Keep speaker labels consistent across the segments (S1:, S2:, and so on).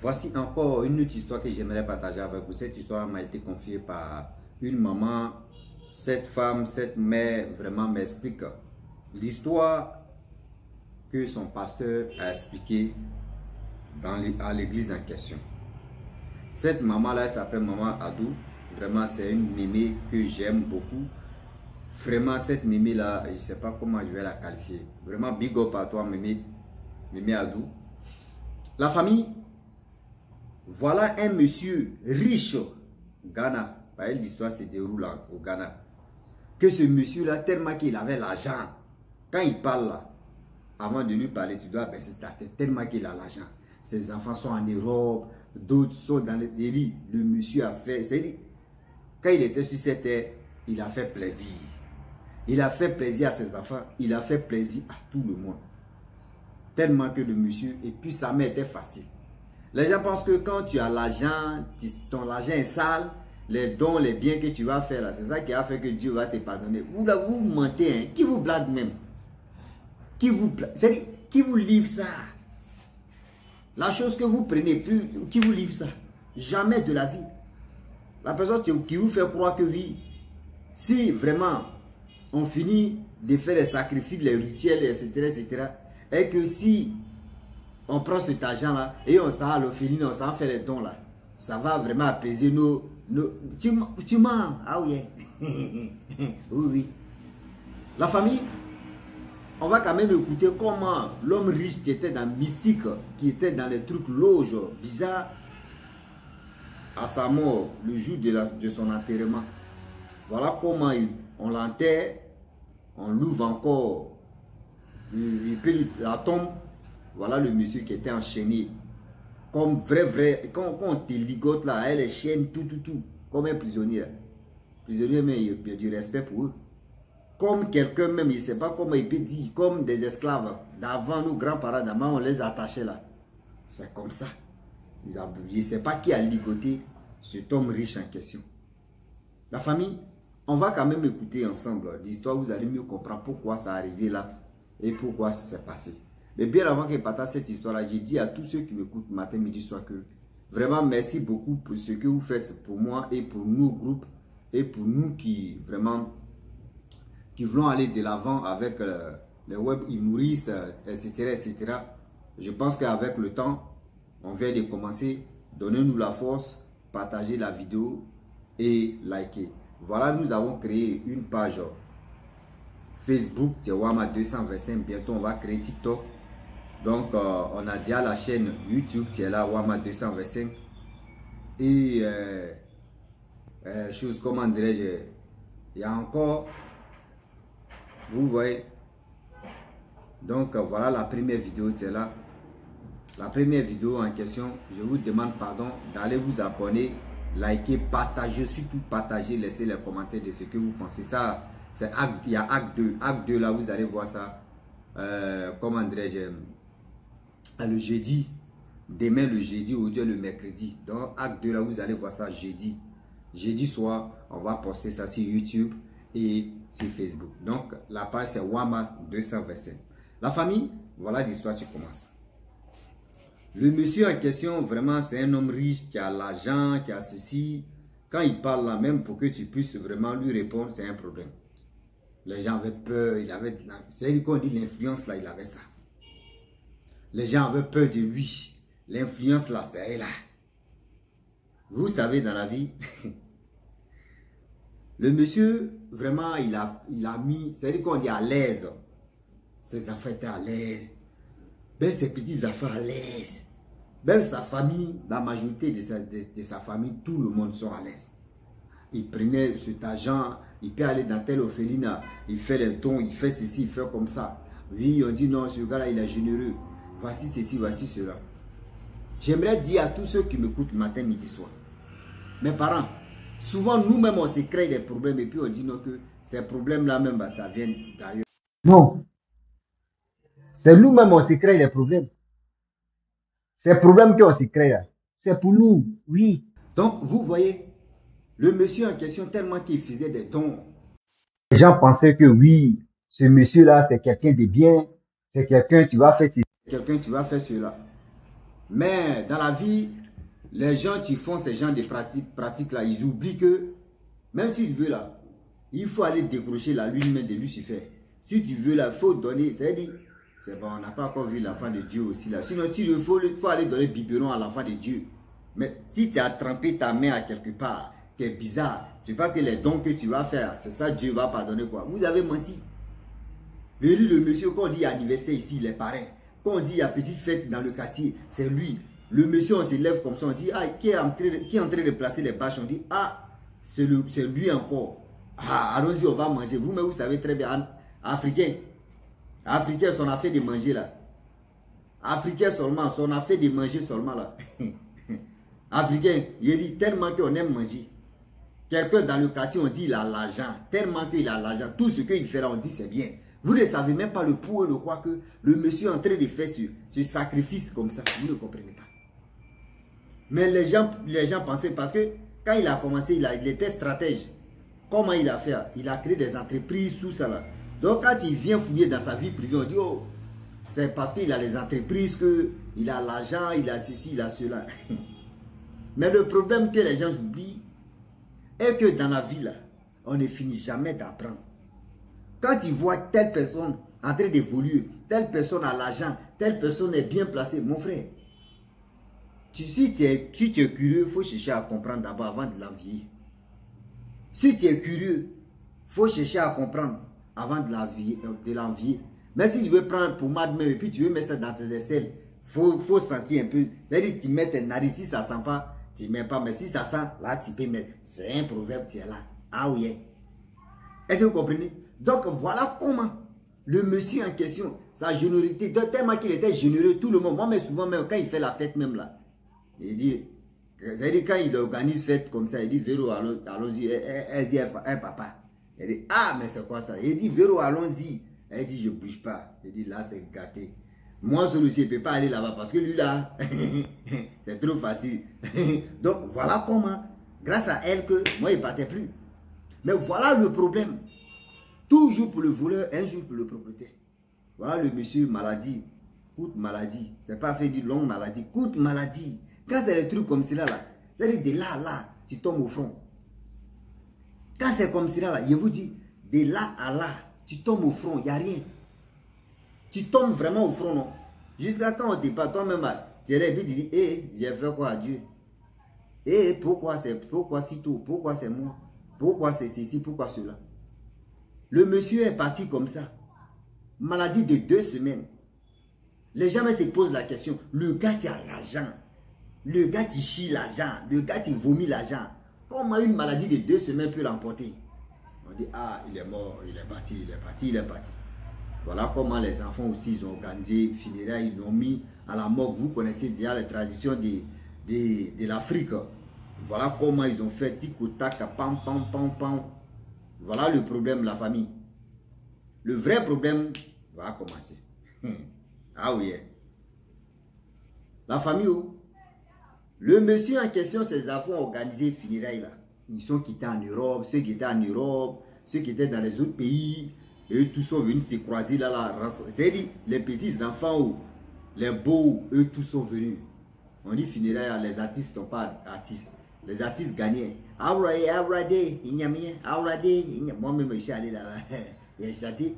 S1: Voici encore une autre histoire que j'aimerais partager avec vous. Cette histoire m'a été confiée par une maman. Cette femme, cette mère, vraiment m'explique l'histoire que son pasteur a expliqué à l'église en question. Cette maman-là, elle s'appelle Maman Adou. Vraiment, c'est une mémé que j'aime beaucoup. Vraiment, cette mémé-là, je ne sais pas comment je vais la qualifier. Vraiment, big up à toi, mémé Adou. La famille, voilà un monsieur riche au Ghana. L'histoire se déroule au Ghana. Que ce monsieur-là, tellement qu'il avait l'argent, quand il parle là, avant de lui parler, tu dois baisser ta tête, tellement qu'il a l'argent. Ses enfants sont en Europe, d'autres sont dans les séries. Le monsieur a fait, c'est-à-dire, quand il était sur cette terre, il a fait plaisir. Il a fait plaisir à ses enfants, il a fait plaisir à tout le monde. Tellement que le monsieur, et puis sa mère était facile. Les gens pensent que quand tu as l'argent, ton argent est sale, les dons, les biens que tu vas faire là, c'est ça qui a fait que Dieu va te pardonner. Vous là, vous mentez, hein? Qui vous blague même? Qui vous blague? C'est-à-dire, qui vous livre ça? La chose que vous prenez plus, qui vous livre ça? Jamais de la vie. La personne qui vous fait croire que oui, si vraiment on finit de faire les sacrifices, les rituels, etc., et que si on prend cet argent-là et on s'en va à l'orpheline, on s'en fait les dons là, ça va vraiment apaiser nos... Tu mens? Ah oui. Oui, oui. La famille, on va quand même écouter comment l'homme riche qui était dans mystique, qui était dans les trucs loges bizarres, à sa mort, le jour de son enterrement. Voilà comment on l'enterre, on l'ouvre encore, la tombe. Voilà le monsieur qui était enchaîné. Comme vrai, quand on te ligote là, elle est chaîne, tout, comme un prisonnier. Prisonnier, mais il y a du respect pour eux. Comme quelqu'un même, il ne sait pas comment il peut dire, comme des esclaves. D'avant, nos grands-parents, d'avant, on les attachait là. C'est comme ça. Je ne sais pas qui a ligoté cet homme riche en question. La famille, on va quand même écouter ensemble l'histoire, vous allez mieux comprendre pourquoi ça est arrivé là et pourquoi ça s'est passé. Mais bien avant que je partage cette histoire-là, j'ai dit à tous ceux qui m'écoutent matin, midi, soir que vraiment merci beaucoup pour ce que vous faites pour moi et pour nos groupes et pour nous qui vraiment qui voulons aller de l'avant avec les web humoristes, etc. Je pense qu'avec le temps, on vient de commencer. Donnez-nous la force, partagez la vidéo et likez. Voilà, nous avons créé une page Facebook, c'est Wama 225. Bientôt, on va créer TikTok. Donc, on a déjà la chaîne YouTube, qui est là, Wama 225. Et, chose, comment dirais-je, il y a encore, vous voyez. Donc, voilà la première vidéo, qui est là. La première vidéo en question, je vous demande pardon d'aller vous abonner, liker, partager, surtout partager, laisser les commentaires de ce que vous pensez. Ça, c'est il y a acte 2. Acte 2, là, vous allez voir ça. Comment dirais-je, le jeudi. Demain, le jeudi, aujourd'hui, le mercredi. Donc, acte 2, là, vous allez voir ça jeudi. Jeudi soir, on va poster ça sur YouTube et sur Facebook. Donc, la page, c'est Wama 225. La famille, voilà l'histoire qui commence. Le monsieur en question, vraiment, c'est un homme riche qui a l'argent, qui a ceci. Quand il parle là, même pour que tu puisses vraiment lui répondre, c'est un problème. Les gens avaient peur, il avait... C'est qu'on dit l'influence là, il avait ça. Les gens avaient peur de lui. L'influence là, c'est là. Vous savez, dans la vie, le monsieur, vraiment, il a mis, c'est-à-dire qu'on dit à l'aise. Ses affaires étaient à l'aise. Même ses petits affaires à l'aise. Même sa famille, la majorité de sa famille, tout le monde sont à l'aise. Il prenait cet argent, il peut aller dans telle orpheline, il fait les dons, il fait ceci, il fait comme ça. Oui, on dit non, ce gars-là, il est généreux. Voici ceci, voici cela. J'aimerais dire à tous ceux qui m'écoutent le matin, midi, soir. Mes parents, souvent nous-mêmes, on se crée des problèmes et puis on dit non que ces problèmes-là même, bah, ça vient d'ailleurs. Non. C'est nous-mêmes, on se crée des problèmes. Ces problèmes qu'on se crée là, c'est pour nous, oui. Donc, vous voyez, le monsieur en question, tellement qu'il faisait des dons. Les gens pensaient que oui, ce monsieur-là, c'est quelqu'un de bien, c'est quelqu'un, tu vas faire ceci, quelqu'un, tu vas faire cela. Mais dans la vie, les gens qui font ces genres de pratiques-là, ils oublient que, même si tu veux là, il faut aller décrocher la lune de Lucifer. Si tu veux là, il faut donner, c'est-à-dire, c'est bon, on n'a pas encore vu l'enfant de Dieu aussi là. Sinon, il faut aller donner biberon à l'enfant de Dieu. Mais si tu as trempé ta main à quelque part, qui est bizarre, tu penses que les dons que tu vas faire, c'est ça Dieu va pardonner quoi? Vous avez menti. Le monsieur, quand on dit anniversaire ici, il est parrain. Quand on dit il y a petite fête dans le quartier, c'est lui. Le monsieur, on se lève comme ça, on dit, ah, qui est en train de placer les bâches? On dit, ah, c'est lui encore. Ah, allons-y, on va manger. Vous, mais vous savez très bien, Africain, son affaire de manger là. Africain seulement, son affaire de manger seulement là. Africain, il dit tellement qu'on aime manger. Quelqu'un dans le quartier, on dit il a l'argent. Tellement qu'il a l'argent. Tout ce qu'il fait là, on dit c'est bien. Vous ne savez même pas le pour et le quoi que le monsieur est en train de faire ce sacrifice comme ça. Vous ne comprenez pas. Mais les gens pensaient, parce que quand il a commencé, il était stratège. Comment il a fait? Il a créé des entreprises, tout ça là. Donc quand il vient fouiller dans sa vie privée, on dit, oh, c'est parce qu'il a les entreprises, qu'il a l'argent, il a ceci, il a cela. Mais le problème que les gens oublient est que dans la vie là, on ne finit jamais d'apprendre. Quand ils voient telle personne en train d'évoluer, telle personne a l'argent, telle personne est bien placée, mon frère, si tu es curieux, il faut chercher à comprendre d'abord avant de l'envier. Si tu es curieux, il faut chercher à comprendre avant de l'envier. Mais si tu veux prendre pour madame et puis tu veux mettre ça dans tes aisselles, il faut sentir un peu. C'est-à-dire que tu mets tes narices, si ça ne sent pas, tu ne mets pas. Mais si ça sent, là tu peux mettre. C'est un proverbe, tu es là. Ah oui. Est-ce que vous comprenez? Donc voilà comment le monsieur en question, sa générosité, tellement qu'il était généreux, tout le monde, moi mais souvent même quand il fait la fête même là, il dit, c'est-à-dire quand il organise fête comme ça, il dit Véro, allons-y, elle dit un papa. Elle dit, ah mais c'est quoi ça? Il dit Véro, allons-y. Elle dit, je ne bouge pas. Il dit, là c'est gâté. Moi seul aussi, je ne peux pas aller là-bas parce que lui là, c'est trop facile. Donc voilà comment, grâce à elle que moi il ne partait plus. Mais voilà le problème. Toujours pour le voleur, un jour pour le propriétaire. Voilà le monsieur maladie, courte maladie. C'est pas fait de longue maladie, courte maladie. Quand c'est des trucs comme cela là, c'est-à-dire de là à là, tu tombes au front. Quand c'est comme cela là, je vous dis, de là à là, tu tombes au front, il n'y a rien. Tu tombes vraiment au front, non? Jusqu'à quand on te parle, toi-même, tu es là et puis tu dis, hé, j'ai fait quoi à Dieu? Hé, pourquoi si tôt? Pourquoi c'est moi? Pourquoi c'est ceci? Pourquoi cela? Le monsieur est parti comme ça. Maladie de 2 semaines. Les gens se posent la question. Le gars qui a l'argent. Le gars qui chie l'argent. Le gars qui vomit l'argent. Comment une maladie de 2 semaines peut l'emporter? On dit, ah, il est mort, il est parti, il est parti, il est parti. Voilà comment les enfants aussi, ils ont organisé funérailles, ils l'ont mis à la morgue. Vous connaissez déjà les traditions de l'Afrique. Voilà comment ils ont fait tic-tac, pam, pam, pam, pam. Voilà le problème de la famille. Le vrai problème va commencer. Ah oui. La famille, où? Le monsieur en question, ses enfants ont organisé funérailles là. Ils sont quittés en Europe, ceux qui étaient en Europe, ceux qui étaient dans les autres pays. Eux tous sont venus se croiser là. C'est-à-dire les petits enfants, les beaux, eux tous sont venus. On dit funérailles, les artistes ne sont pas artistes. Les artistes gagnaient. Moi-même, je suis allé là-bas. J'ai chanté.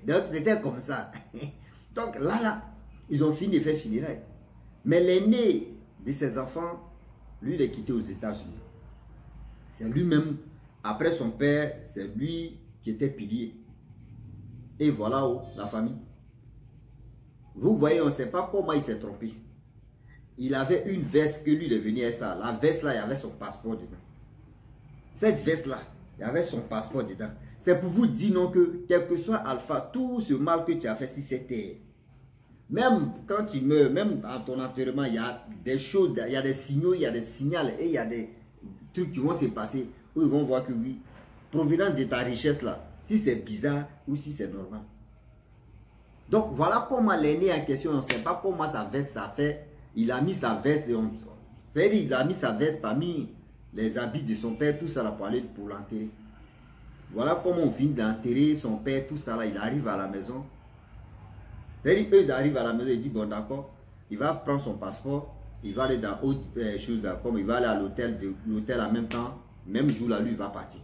S1: Donc, c'était comme ça. Donc, là, ils ont fini de faire funérailles. Mais l'aîné de ses enfants, lui, il est quitté aux États-Unis. C'est lui-même, après son père, c'est lui qui était pilier. Et voilà la famille. Vous voyez, on ne sait pas comment il s'est trompé. Il avait une veste que lui, il est venu à ça. La veste là, il y avait son passeport dedans. Cette veste là, il y avait son passeport dedans. C'est pour vous dire non que, quel que soit Alpha, tout ce mal que tu as fait, si c'était... Même quand tu meurs, même à ton enterrement, il y a des choses, il y a des signaux, il y a des signaux et il y a des trucs qui vont se passer où ils vont voir que oui, provenance de ta richesse là, si c'est bizarre ou si c'est normal. Donc voilà comment l'aîné en question, on ne sait pas comment sa veste ça fait. Il a mis sa veste, c'est-à-dire il a mis sa veste parmi les habits de son père, tout ça là pour aller pour l'enterrer. Voilà comment on vient d'enterrer son père, tout ça là, il arrive à la maison. C'est-à-dire, eux, ils arrivent à la maison, ils disent, bon, d'accord, il va prendre son passeport, il va aller dans autre chose, comme il va aller à l'hôtel en même temps, même jour là, lui, il va partir.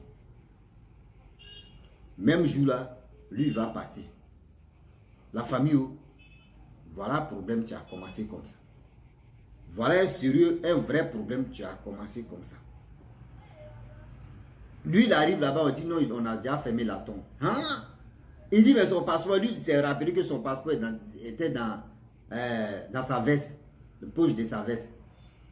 S1: Même jour là, lui, il va partir. La famille, voilà un problème, tu as commencé comme ça. Voilà un sérieux, un vrai problème, tu as commencé comme ça. Lui, il arrive là-bas, on dit non, on a déjà fermé la tombe. Hein? Il dit, mais son passeport, lui, il s'est rappelé que son passeport était dans sa veste, le poche de sa veste.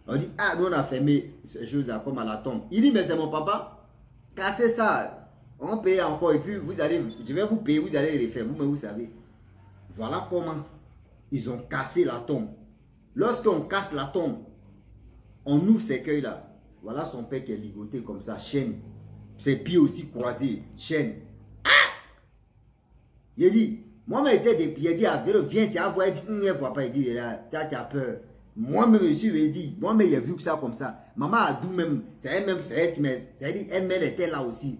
S1: On dit, ah, nous, on a fermé ces choses-là comme à la tombe. Il dit, mais c'est mon papa, cassez ça. On paye encore, et puis vous allez, je vais vous payer, vous allez refaire, vous-même, vous savez. Voilà comment ils ont cassé la tombe. Lorsqu'on casse la tombe, on ouvre ses cueils là. Voilà son père qui est ligoté comme ça, chaîne. Ses pieds aussi croisés, chaîne. Ah! Il a dit, moi-même j'étais des pieds, il dit, viens, tu as vu, il dit, il ne voit pas, il dit, tu as peur. Moi-même, monsieur, il dit, moi-même, il a vu que ça comme ça. Maman Adou même, c'est elle-même, c'est elle, elle-même était là aussi.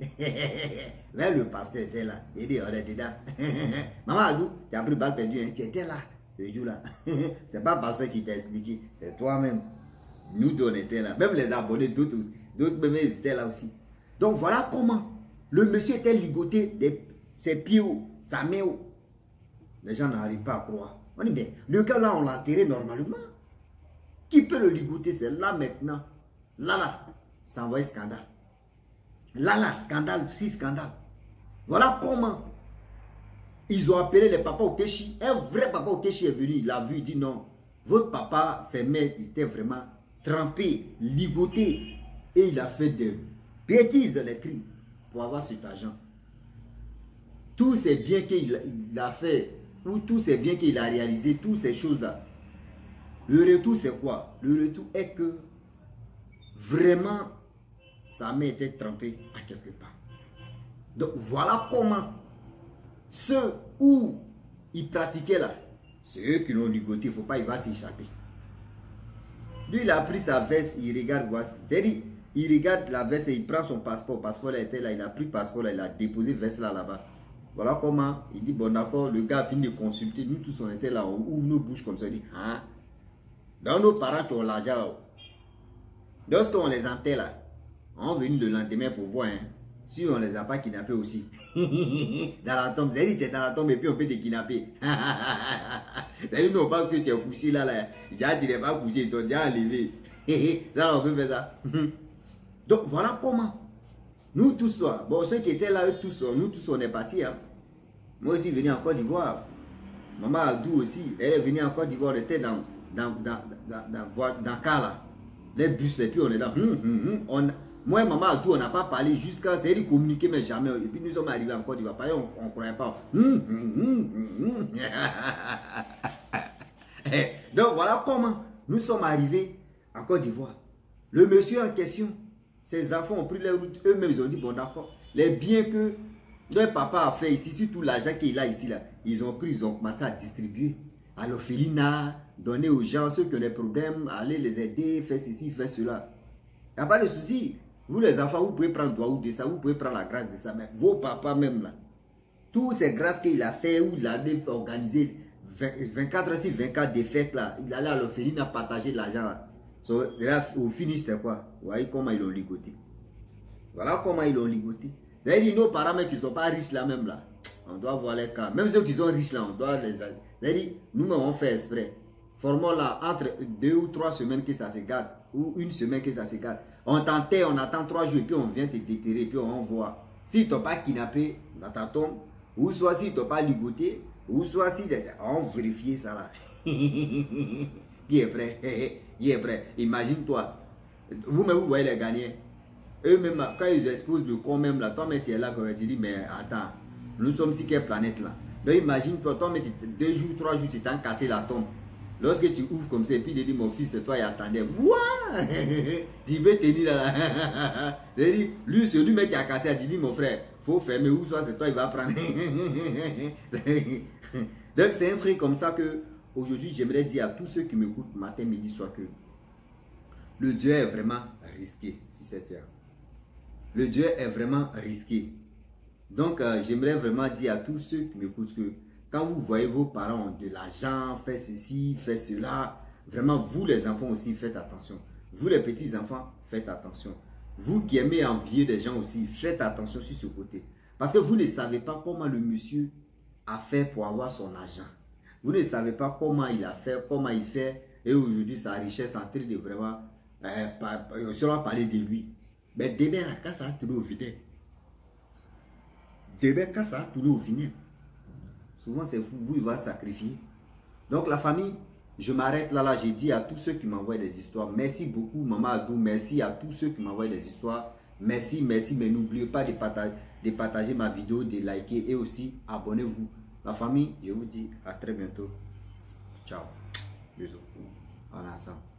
S1: Même le pasteur était là. Il dit, on était là. Maman Adou, tu as pris balle perdue, hein, tu étais là. Le jour là. C'est pas le pasteur qui t'a expliqué, c'est toi-même. Nous deux, on était là. Même les abonnés, d'autres même, ils étaient là aussi. Donc voilà comment le monsieur était ligoté de ses pieds, sa main. Les gens n'arrivent pas à croire. On dit bien, le gars là, on l'a enterré normalement. Qui peut le ligoter? C'est là maintenant. Là, ça envoie scandale. Là, scandale, si scandale. Voilà comment ils ont appelé les papas Okechi. Un vrai papa Okechi est venu, il l'a vu, il dit non. Votre papa, ses mains étaient vraiment trempées, ligotées. Et il a fait des bêtises, des crimes pour avoir cet argent. Tous ces biens qu'il a fait, ou tous ces biens qu'il a réalisés, toutes ces choses-là. Le retour, c'est quoi? Le retour est que vraiment, sa main était trempée à quelque part. Donc, voilà comment ceux où il pratiquait là, c'est eux qui l'ont ligoté, il ne faut pas, il va s'échapper. Lui, il a pris sa veste, il regarde, c'est-à-dire, il regarde la veste et il prend son passeport. Le passeport là était là, il a pris le passeport là, il a déposé veste là-bas. Voilà comment, il dit, bon d'accord, le gars finit de consulter, nous tous on était là, on ouvre nos bouches comme ça, il dit, hein? Dans nos parents qui ont l'argent, lorsqu'on les enterre là, on vient le lendemain pour voir, hein, si on les a pas kidnappés aussi. Dans la tombe, c'est-à-dire tu es dans la tombe et puis on peut te kidnapper. C'est-à-dire nous on pense que tu es couché là, déjà tu n'es pas couché, tu as déjà enlevé. Ça on peut faire ça. Donc voilà comment. Nous tous, bon ceux qui étaient là, eux tous, nous tous on est partis. Hein. Moi aussi venu en Côte d'Ivoire. Maman Adou aussi, elle est venue en Côte d'Ivoire, elle était dans Kala. Les bus, et puis on est là. Moi et Maman Adou, on n'a pas parlé jusqu'à c'est communiquer, mais jamais. Et puis nous sommes arrivés en Côte d'Ivoire, on ne croyait pas. Donc voilà comment nous sommes arrivés en Côte d'Ivoire. Le monsieur en question, ses enfants ont pris les routes, eux-mêmes ils ont dit, bon d'accord, les biens que leur papa a fait ici, surtout l'argent qu'il a ici, là, ils ont pris, ils ont commencé à distribuer à l'orphelinat, donner aux gens, ceux qui ont des problèmes, aller les aider, faire ceci, faire cela. Il n'y a pas de souci. Vous les enfants, vous pouvez prendre droit ou de ça, vous pouvez prendre la grâce de ça, mais vos papas même là, toutes ces grâces qu'il a fait, ou il a organisé 24 heures sur 24 des fêtes là, il allait à l'orphelinat partager de l'argent là. So, là, au finish, c'est quoi? Vous voyez comment ils l'ont ligoté. Voilà comment ils l'ont ligoté. C'est-à-dire nos parents qui ne sont pas riches là même là, on doit voir les cas. Même ceux qui sont riches là, on doit les... C'est-à-dire, nous-mêmes on fait exprès. Formons là entre 2 ou 3 semaines que ça se garde, ou une semaine que ça se garde. On t'enterre, on attend 3 jours et puis on vient te déterrer et puis on voit. Si tu n'as pas kidnappé dans ta tombe, ou soit si tu n'as pas ligoté, ou soit si... On vérifie ça là. Qui est prêt? Qui est prêt? Imagine-toi. Vous-même, vous voyez les gagnants. Eux-mêmes, quand ils exposent le corps même là, toi-même tu es là, tu dis, mais attends, nous sommes sur quelle planète là? Donc imagine-toi, toi-même, 2 jours, 3 jours, tu t'en cassé la tombe. Lorsque tu ouvres comme ça, et puis tu dis, mon fils, c'est toi, il attendait. What? Tu veux tenir là. Lui, c'est lui-même qui a cassé, tu dis, mon frère, il faut fermer, ou soit c'est toi, il va prendre. Donc c'est un truc comme ça que, aujourd'hui, j'aimerais dire à tous ceux qui m'écoutent matin, midi, soir que le Dieu est vraiment risqué sur cette terre. Le Dieu est vraiment risqué. Donc, j'aimerais vraiment dire à tous ceux qui m'écoutent que Quand vous voyez vos parents ont de l'argent, fait ceci, fait cela, vraiment, vous les enfants aussi, faites attention. Vous les petits enfants, faites attention. Vous qui aimez envier des gens aussi, faites attention sur ce côté. Parce que vous ne savez pas comment le monsieur a fait pour avoir son argent. Vous ne savez pas comment il a fait, comment il fait. Et aujourd'hui, sa richesse est en train de vraiment... si on va parler de lui. Mais demain, quand ça va tourner au vinaigre. Demain, quand ça va tourner au vinaigre. Souvent, c'est vous, il va sacrifier. Donc, la famille, je m'arrête là. J'ai dit à tous ceux qui m'envoient des histoires. Merci beaucoup, Maman Adou. Merci à tous ceux qui m'envoient des histoires. Merci, merci. Mais n'oubliez pas de partager ma vidéo, de liker et aussi abonnez-vous. La famille, je vous dis à très bientôt. Ciao. Bisous. On est ensemble.